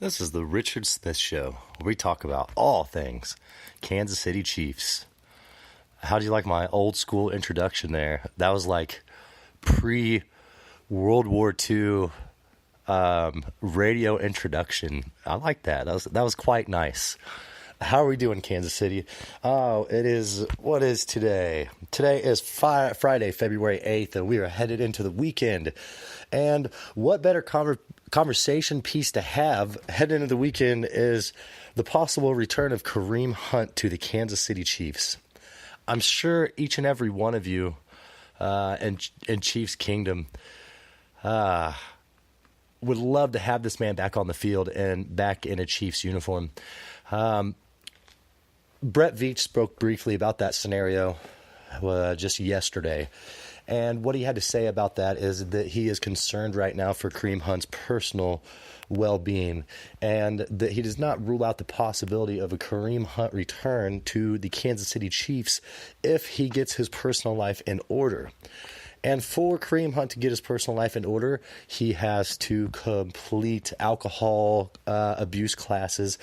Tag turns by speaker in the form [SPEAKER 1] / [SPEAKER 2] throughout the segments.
[SPEAKER 1] This is the Richard Smith Show, where we talk about all things Kansas City Chiefs. How do you like my old school introduction there? That was like pre-World War II radio introduction. I like that. That was quite nice. How are we doing, Kansas City? Oh, what is today? Today is Friday, February 8th, and we are headed into the weekend. And what better conversation piece to have heading into the weekend is the possible return of Kareem Hunt to the Kansas City Chiefs. I'm sure each and every one of you in Chiefs Kingdom would love to have this man back on the field and back in a Chiefs uniform. Brett Veach spoke briefly about that scenario just yesterday. And what he had to say about that is that he is concerned right now for Kareem Hunt's personal well-being, and that he does not rule out the possibility of a Kareem Hunt return to the Kansas City Chiefs if he gets his personal life in order. And for Kareem Hunt to get his personal life in order, he has to complete alcohol abuse classes,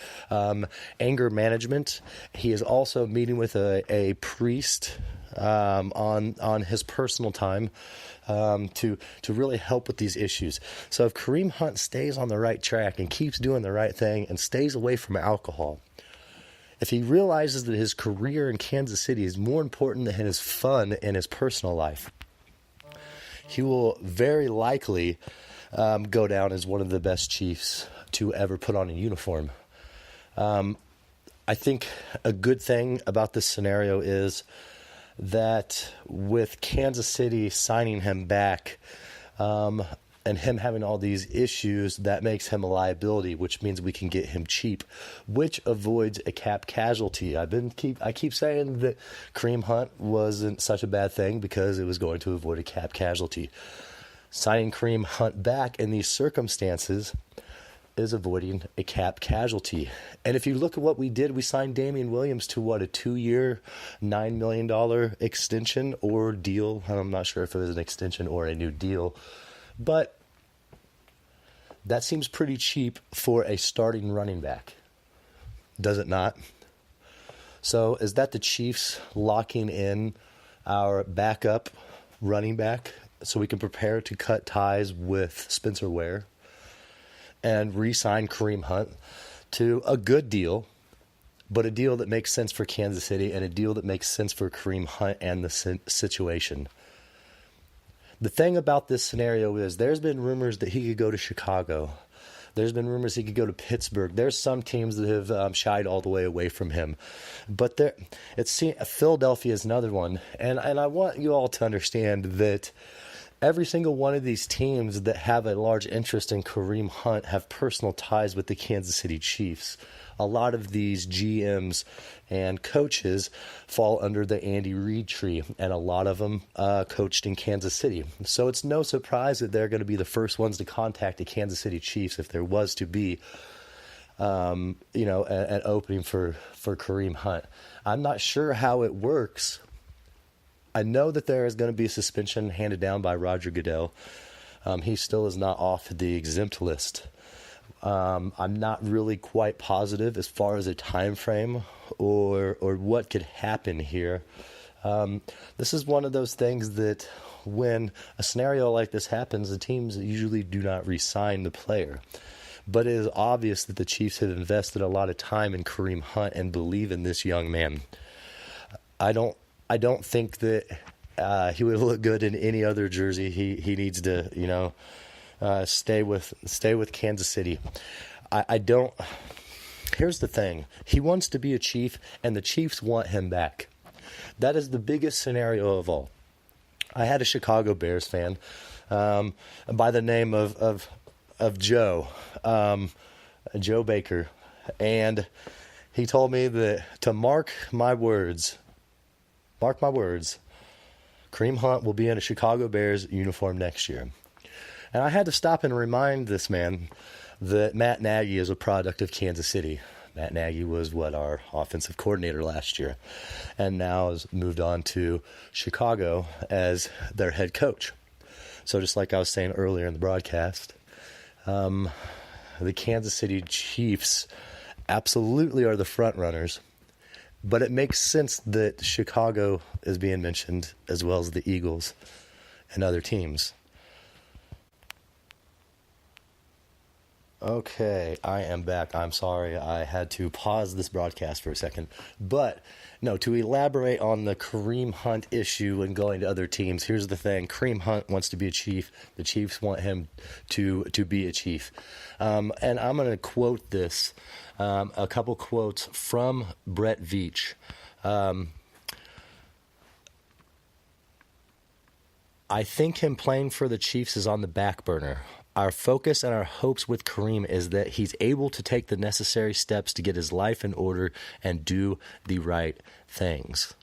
[SPEAKER 1] anger management. He is also meeting with a priest on his personal time to really help with these issues. So if Kareem Hunt stays on the right track and keeps doing the right thing and stays away from alcohol, if he realizes that his career in Kansas City is more important than his fun in his personal life, he will very likely go down as one of the best Chiefs to ever put on a uniform. I think a good thing about this scenario is that with Kansas City signing him back and him having all these issues, that makes him a liability, which means we can get him cheap, which avoids a cap casualty. I keep saying that Kareem Hunt wasn't such a bad thing because it was going to avoid a cap casualty. Signing Kareem Hunt back in these circumstances is avoiding a cap casualty. And if you look at what we did, we signed Damian Williams to a 2-year, $9 million extension or deal. I'm not sure if it was an extension or a new deal, but that seems pretty cheap for a starting running back. Does it not? So is that the Chiefs locking in our backup running back so we can prepare to cut ties with Spencer Ware and re-sign Kareem Hunt to a good deal, but a deal that makes sense for Kansas City and a deal that makes sense for Kareem Hunt and the situation? The thing about this scenario is there's been rumors that he could go to Chicago. There's been rumors he could go to Pittsburgh. There's some teams that have shied all the way away from him. But Philadelphia is another one. And I want you all to understand that every single one of these teams that have a large interest in Kareem Hunt have personal ties with the Kansas City Chiefs. A lot of these GMs and coaches fall under the Andy Reid tree, and a lot of them coached in Kansas City. So it's no surprise that they're going to be the first ones to contact the Kansas City Chiefs if there was to be an opening for Kareem Hunt. I'm not sure how it works. I know that there is going to be a suspension handed down by Roger Goodell. He still is not off the exempt list. I'm not really quite positive as far as a time frame or what could happen here. This is one of those things that when a scenario like this happens, the teams usually do not re-sign the player. But it is obvious that the Chiefs have invested a lot of time in Kareem Hunt and believe in this young man. I don't think that he would look good in any other jersey. He needs to, stay with Kansas City. Here's the thing. He wants to be a Chief, and the Chiefs want him back. That is the biggest scenario of all. I had a Chicago Bears fan by the name of Joe Baker, and he told me that to mark my words, Kareem Hunt will be in a Chicago Bears uniform next year. And I had to stop and remind this man that Matt Nagy is a product of Kansas City. Matt Nagy was our offensive coordinator last year, and now has moved on to Chicago as their head coach. So just like I was saying earlier in the broadcast, the Kansas City Chiefs absolutely are the front runners, but it makes sense that Chicago is being mentioned as well as the Eagles and other teams. Okay, I am back. I'm sorry I had to pause this broadcast for a second. But, no, to elaborate on the Kareem Hunt issue and going to other teams, here's the thing. Kareem Hunt wants to be a Chief. The Chiefs want him to be a Chief. And I'm going to quote this, a couple quotes from Brett Veach. I think him playing for the Chiefs is on the back burner. Our focus and our hopes with Kareem is that he's able to take the necessary steps to get his life in order and do the right things.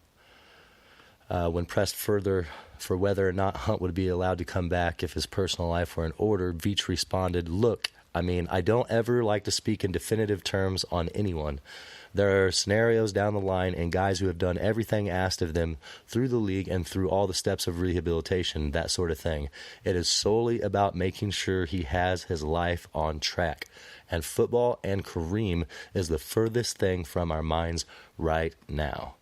[SPEAKER 1] When pressed further for whether or not Hunt would be allowed to come back if his personal life were in order, Veach responded, "Look, I don't ever like to speak in definitive terms on anyone. There are scenarios down the line and guys who have done everything asked of them through the league and through all the steps of rehabilitation, that sort of thing. It is solely about making sure he has his life on track. And football and Kareem is the furthest thing from our minds right now."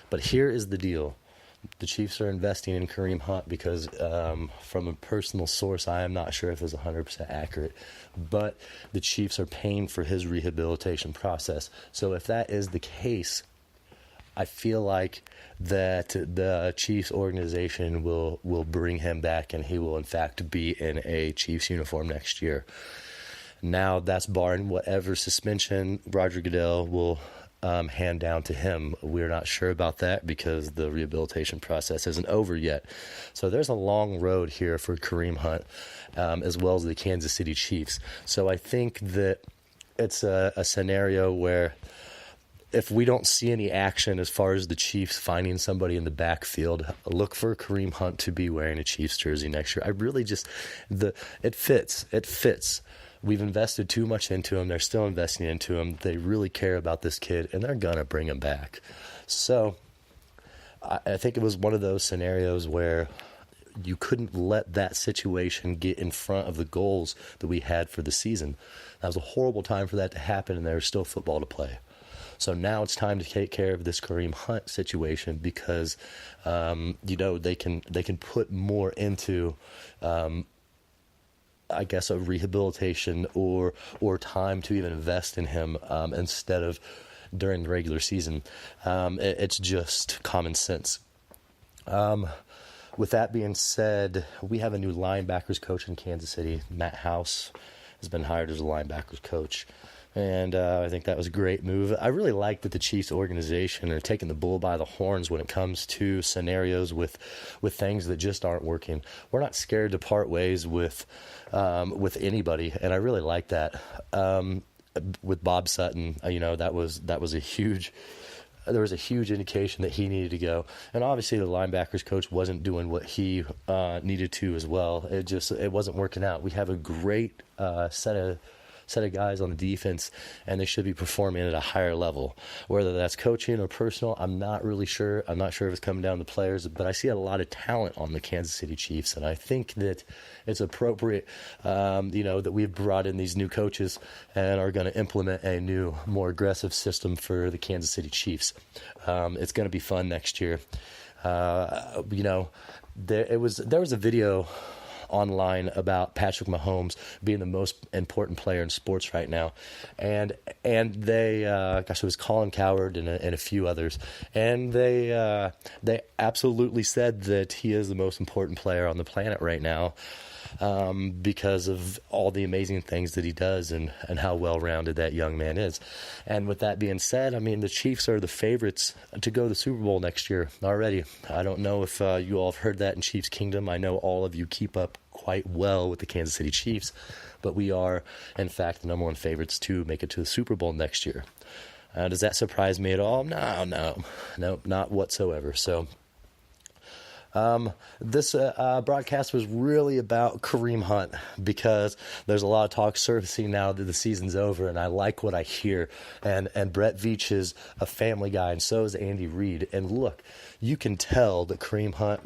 [SPEAKER 1] But here is the deal. The Chiefs are investing in Kareem Hunt because from a personal source, I am not sure if it's 100% accurate, but the Chiefs are paying for his rehabilitation process. So if that is the case, I feel like that the Chiefs organization will bring him back and he will in fact be in a Chiefs uniform next year. Now that's barring whatever suspension Roger Goodell will hand down to him. We're not sure about that because the rehabilitation process isn't over yet. So there's a long road here for Kareem Hunt, as well as the Kansas City Chiefs. So I think that it's a scenario where if we don't see any action as far as the Chiefs finding somebody in the backfield, look for Kareem Hunt to be wearing a Chiefs jersey next year. I really just, it fits. We've invested too much into him. They're still investing into him. They really care about this kid, and they're going to bring him back. So I think it was one of those scenarios where you couldn't let that situation get in front of the goals that we had for the season. That was a horrible time for that to happen, and there's still football to play. So now it's time to take care of this Kareem Hunt situation because, they can put more into I guess a rehabilitation or time to even invest in him instead of during the regular season. It's just common sense. With that being said, we have a new linebackers coach in Kansas City. Matt House has been hired as a linebackers coach. And I think that was a great move. I really like that the Chiefs organization are taking the bull by the horns when it comes to scenarios with things that just aren't working. We're not scared to part ways with anybody, and I really like that. With Bob Sutton, that was a huge. There was a huge indication that he needed to go, and obviously the linebackers coach wasn't doing what he needed to as well. It wasn't working out. We have a great set of guys on the defense, and they should be performing at a higher level. Whether that's coaching or personal, I'm not really sure. I'm not sure if it's coming down to players, but I see a lot of talent on the Kansas City Chiefs, and I think that it's appropriate, that we've brought in these new coaches and are going to implement a new, more aggressive system for the Kansas City Chiefs. It's going to be fun next year. There was a video online about Patrick Mahomes being the most important player in sports right now, and they it was Colin Cowherd and a few others, and they absolutely said that he is the most important player on the planet right now, because of all the amazing things that he does and how well-rounded that young man is. And with that being said, the Chiefs are the favorites to go to the Super Bowl next year already. I don't know if you all have heard that in Chiefs Kingdom. I know all of you keep up quite well with the Kansas City Chiefs, but we are, in fact, the number one favorites to make it to the Super Bowl next year. Does that surprise me at all? No, not whatsoever. So this broadcast was really about Kareem Hunt because there's a lot of talk surfacing now that the season's over, and I like what I hear. And Brett Veach is a family guy, and so is Andy Reid. And look, you can tell that Kareem Hunt,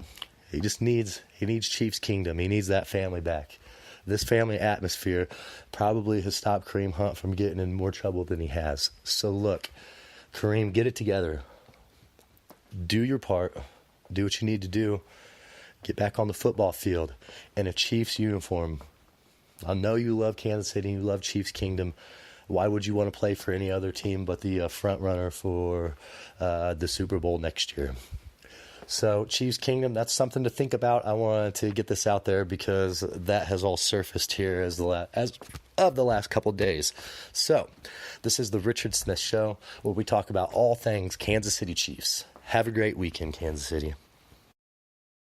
[SPEAKER 1] he needs Chiefs Kingdom. He needs that family back. this family atmosphere probably has stopped Kareem Hunt from getting in more trouble than he has. So look, Kareem, get it together. Do your part. Do what you need to do. Get back on the football field in a Chiefs uniform. I know you love Kansas City, you love Chiefs Kingdom. Why would you want to play for any other team but the front runner for the Super Bowl next year? So Chiefs Kingdom, that's something to think about. I wanted to get this out there because that has all surfaced here as of the last couple of days. So this is the Richard Smith Show, where we talk about all things Kansas City Chiefs. Have a great weekend, Kansas City.